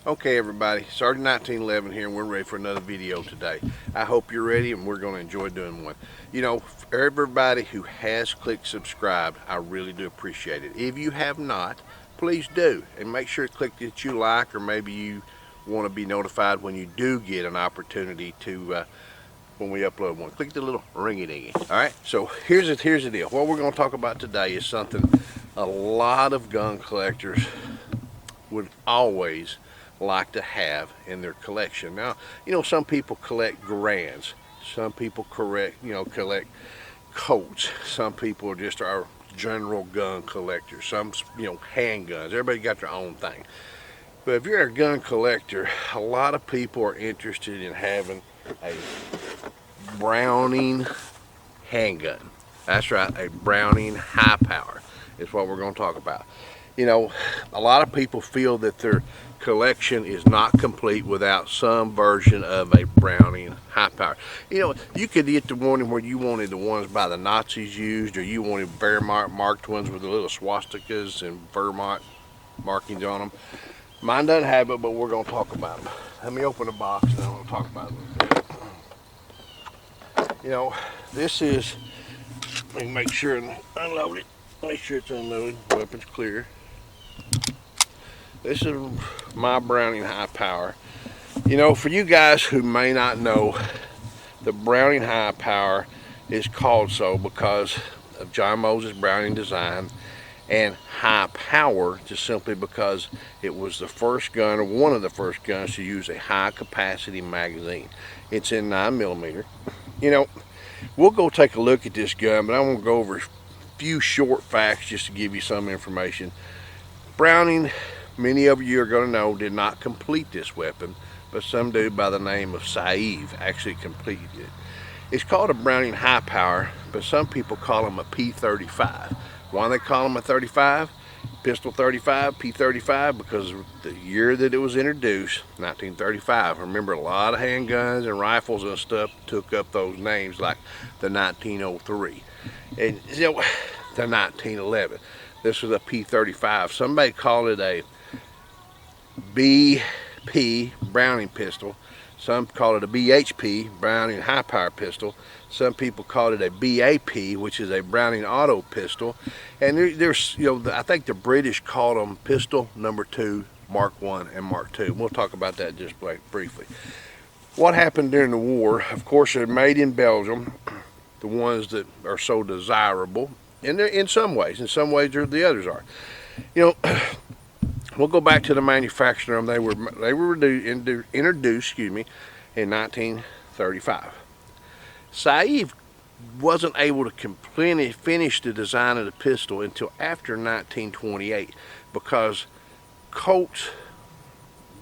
Okay everybody, Sergeant 1911 here, and we're ready for another video today. I hope you're ready, and we're going to enjoy doing one. You know, for everybody who has clicked subscribe, I really do appreciate it. If you have not, please do, and make sure to click that you like, or maybe you want to be notified when you do get an opportunity to when we upload one. Click the little ringy dingy. Alright, so here's the deal. What we're going to talk about today is something a lot of gun collectors would always like to have in their collection. Now, you know, some people collect Garands, some people collect Colts, some people just are general gun collectors, some, handguns. Everybody got their own thing. But if you're a gun collector, a lot of people are interested in having a Browning handgun. That's right, a Browning high power is what we're going to talk about. You know, a lot of people feel that their collection is not complete without some version of a Browning high power. You know, you could get the one where you wanted the ones by the Nazis used, or you wanted Wehrmacht marked ones with the little swastikas and Wehrmacht markings on them. Mine doesn't have it, but we're going to talk about them. Let me open the box and then we'll talk about it. You know, this is, let me make sure and unload it. Make sure it's unloaded, weapon's clear. This is my Browning high power. You know, for you guys who may not know, the Browning high power is called so because of John Moses Browning design, and high power just simply because it was the first gun, or one of the first guns, to use a high capacity magazine. It's in 9mm. You know, we'll go take a look at this gun, but I want to go over a few short facts just to give you some information. Browning, many of you are going to know, did not complete this weapon, but some dude by the name of Saeed actually completed it. It's called a Browning high power, but some people call them a P35. Why do they call them a 35? Pistol 35, P35, because the year that it was introduced, 1935. Remember, a lot of handguns and rifles and stuff took up those names, like the 1903 and the 1911. This was a P35. Somebody called it a BP Browning pistol. Some call it a BHP Browning high power pistol. Some people call it a BAP, which is a Browning auto pistol. And there's, I think the British called them pistol number 2, Mark 1 and Mark 2. We'll talk about that just briefly. What happened during the war? Of course, they're made in Belgium, the ones that are so desirable. And in some ways the others are. You know, we'll go back to the manufacturer. They were introduced, in 1935. Saeed wasn't able to completely finish the design of the pistol until after 1928, because Colts,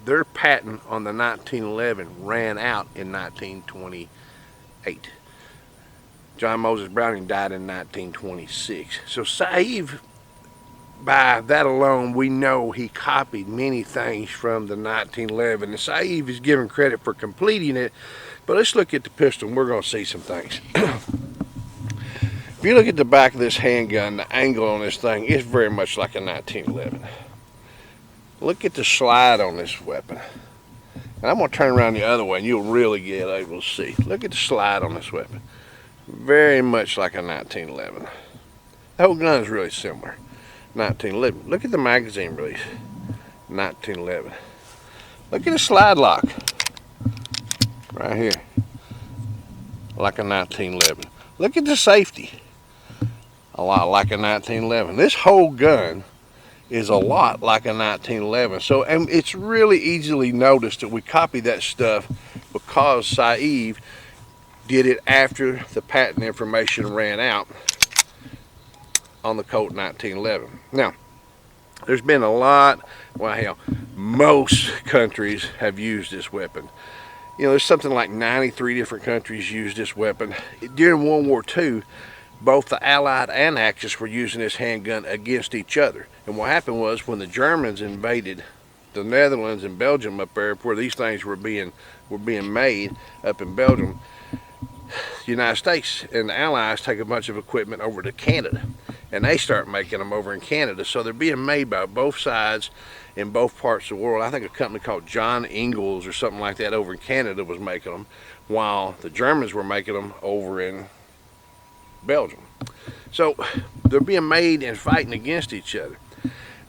their patent on the 1911 ran out in 1928. John Moses Browning died in 1926. So Saeed, by that alone, we know he copied many things from the 1911. And Saeed is given credit for completing it. But let's look at the pistol, and we're going to see some things. If you look at the back of this handgun, the angle on this thing is very much like a 1911. Look at the slide on this weapon. And I'm going to turn around the other way, and you'll really get able to see. Look at the slide on this weapon. Very much like a 1911. The whole gun is really similar. 1911. Look at the magazine release. 1911. Look at the slide lock. Right here. Like a 1911. Look at the safety. A lot like a 1911. This whole gun is a lot like a 1911. So, and it's really easily noticed that we copy that stuff because Saeed did it after the patent information ran out on the Colt 1911. Now, there's been a lot, well hell, most countries have used this weapon. You know, there's something like 93 different countries used this weapon. During World War II, both the Allied and Axis were using this handgun against each other. And what happened was, when the Germans invaded the Netherlands and Belgium up there, where these things were being made up in Belgium, the United States and the Allies take a bunch of equipment over to Canada. and they start making them over in Canada. So they're being made by both sides in both parts of the world. I think a company called John Ingalls or something like that over in Canada was making them, while the Germans were making them over in Belgium. So they're being made and fighting against each other.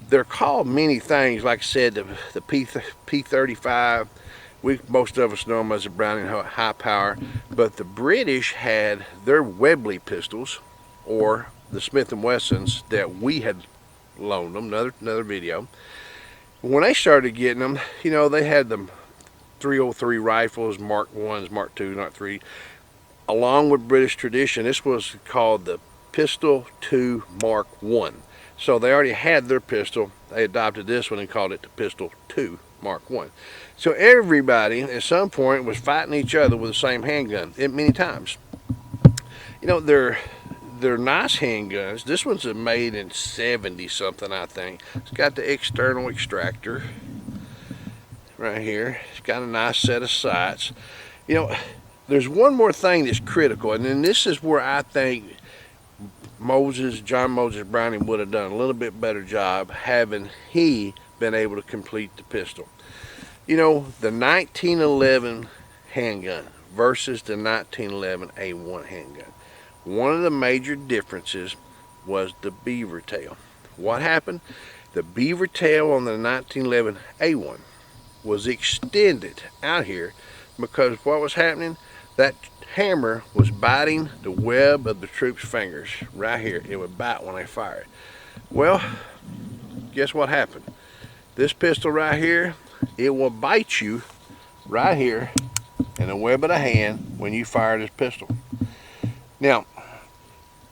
They're called many things. Like I said, the P-35, most of us know them as the Browning High Power, but the British had their Webley pistols, or the Smith & Wessons that we had loaned them, another video. When they started getting them, you know, they had them 303 rifles, Mark 1s, Mark 2, Mark 3, along with British tradition. This was called the Pistol II Mark 1. So they already had their pistol. They adopted this one and called it the Pistol II Mark 1. So everybody at some point was fighting each other with the same handgun many times. You know, they're nice handguns. This one's made in 70 something, I think. It's got the external extractor right here. It's got a nice set of sights. You know, there's one more thing that's critical, and then this is where I think John Moses Browning would have done a little bit better job having he been able to complete the pistol. You know, the 1911 handgun versus the 1911 A1 handgun. One of the major differences was the beaver tail. What happened? The beaver tail on the 1911 A1 was extended out here because what was happening? That hammer was biting the web of the troops' fingers right here. It would bite when they fired. Well, guess what happened? This pistol right here, it will bite you right here in the web of the hand when you fire this pistol. Now,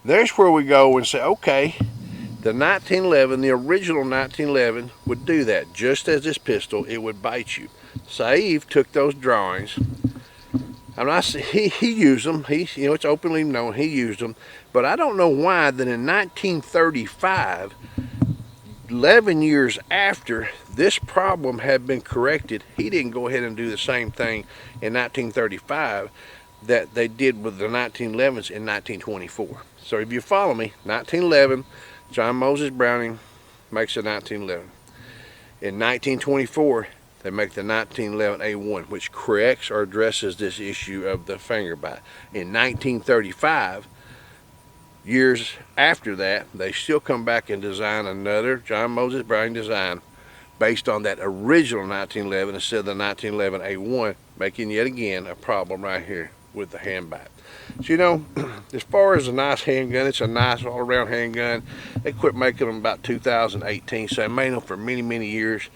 there's where we go and say, okay, the 1911, the original 1911 would do that. Just as this pistol, it would bite you. Saif took those drawings. I'm not, he used them. You know, it's openly known he used them. But I don't know why that in 1935, 11 years after this problem had been corrected, he didn't go ahead and do the same thing in 1935 that they did with the 1911s in 1924. So if you follow me, 1911, John Moses Browning makes a 1911. In 1924, they make the 1911 A1, which corrects or addresses this issue of the finger bite. In 1935, years after that, they still come back and design another John Moses Browning design based on that original 1911 instead of the 1911 A1, making yet again a problem right here with the hand bite. So, you know, as far as a nice handgun, it's a nice all-around handgun. They quit making them about 2018, so they made them for many, many years.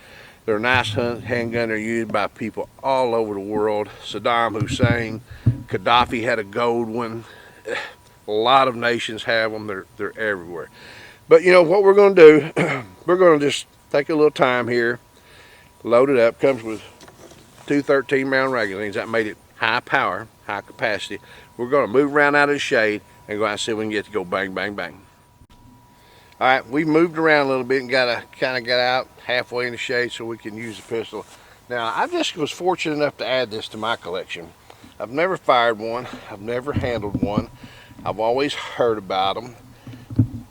They're a nice handgun. They're used by people all over the world. Saddam Hussein, Gaddafi had a gold one. A lot of nations have them. They're everywhere. But you know what we're going to do? We're going to just take a little time here, load it up. Comes with two 13-round Regulines. That made it high power, high capacity. We're going to move around out of the shade and go out and see if we can get to go bang, bang, bang. All right, we moved around a little bit and got out halfway in the shade so we can use the pistol. Now, I just was fortunate enough to add this to my collection. I've never fired one. I've never handled one. I've always heard about them.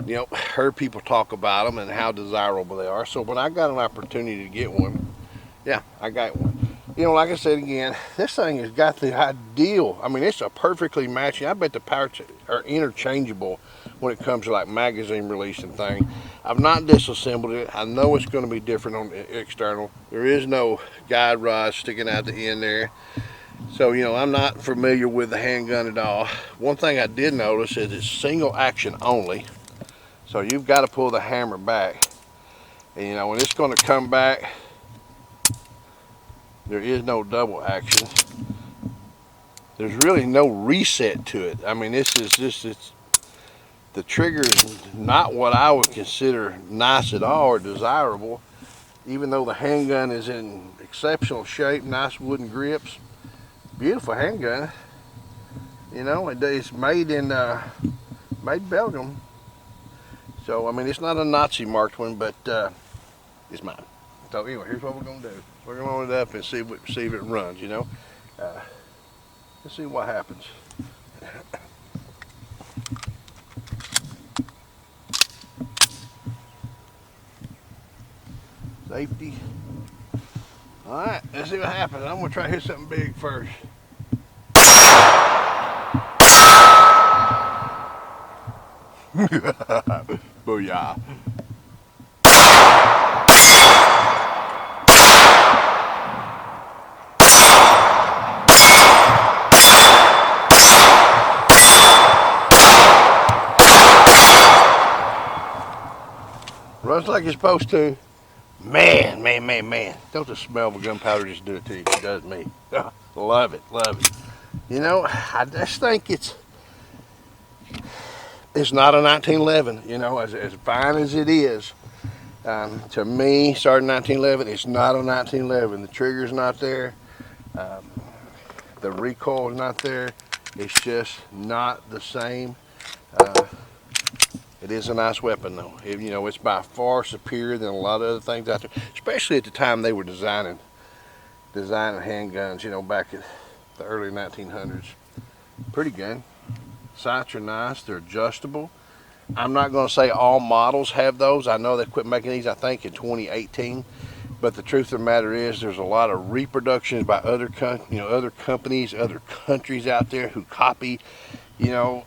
You know, heard people talk about them and how desirable they are. So when I got an opportunity to get one, yeah, I got one. You know, like I said again, this thing has got the ideal. I mean, it's a perfectly matching. I bet the parts are interchangeable when it comes to like magazine release and thing. I've not disassembled it. I know it's going to be different on the external. There is no guide rod sticking out the end there. So, you know, I'm not familiar with the handgun at all. One thing I did notice is it's single action only. So you've got to pull the hammer back. And, you know, when it's going to come back, there is no double action. There's really no reset to it. I mean, this is just, the trigger is not what I would consider nice at all or desirable. Even though the handgun is in exceptional shape, nice wooden grips, beautiful handgun. You know, it's made in Belgium. So I mean, it's not a Nazi marked one, but it's mine. So anyway, here's what we're gonna do. We're gonna load it up and see if it runs. You know, let's see what happens. Safety. All right, let's see what happens. I'm gonna try to hit something big first. Booyah. Runs like it's supposed to. Man. Don't the smell of gunpowder just do it to you? It does me. Love it. You know, I just think it's not a 1911, you know, as fine as it is. To me, starting 1911, it's not a 1911. The trigger's not there. The recoil is not there. It's just not the same. It is a nice weapon, though. You know, it's by far superior than a lot of other things out there, especially at the time they were designing handguns, you know, back at the early 1900s. Pretty good. Sights are nice. They're adjustable. I'm not going to say all models have those. I know they quit making these, I think, in 2018. But the truth of the matter is, there's a lot of reproductions by other companies, other countries out there who copy. You know,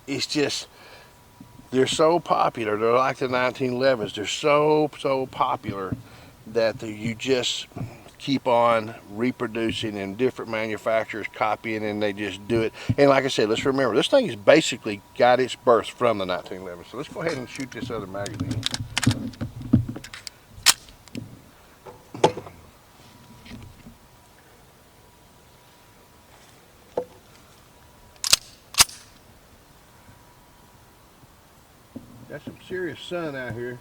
it's just, they're so popular. They're like the 1911s. They're so popular that you just keep on reproducing, and different manufacturers copying, and they just do it. And like I said, let's remember, this thing has basically got its birth from the 1911s. So let's go ahead and shoot this other magazine. Got some serious sun out here.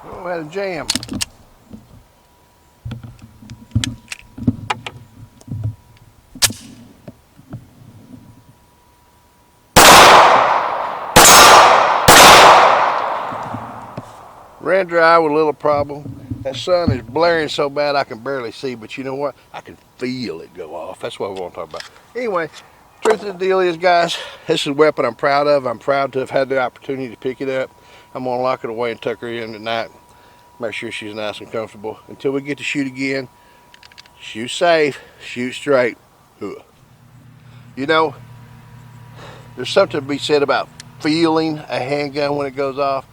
Oh, had a jam. Ran dry with a little problem. That sun is blaring so bad I can barely see, but you know what? I can feel it go off. That's what we want to talk about. Anyway, truth of the deal is, guys, this is a weapon I'm proud of. I'm proud to have had the opportunity to pick it up. I'm going to lock it away and tuck her in tonight. Make sure she's nice and comfortable. Until we get to shoot again, shoot safe, shoot straight. You know, there's something to be said about feeling a handgun when it goes off.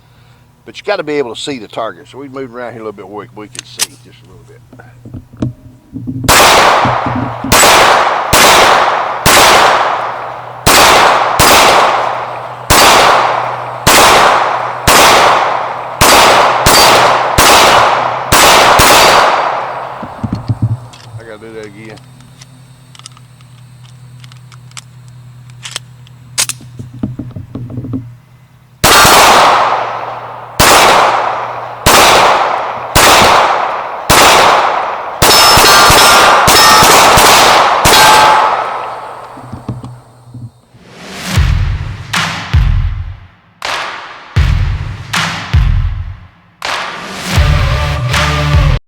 But you got to be able to see the target. So we moved around here a little bit where we can see just a little bit.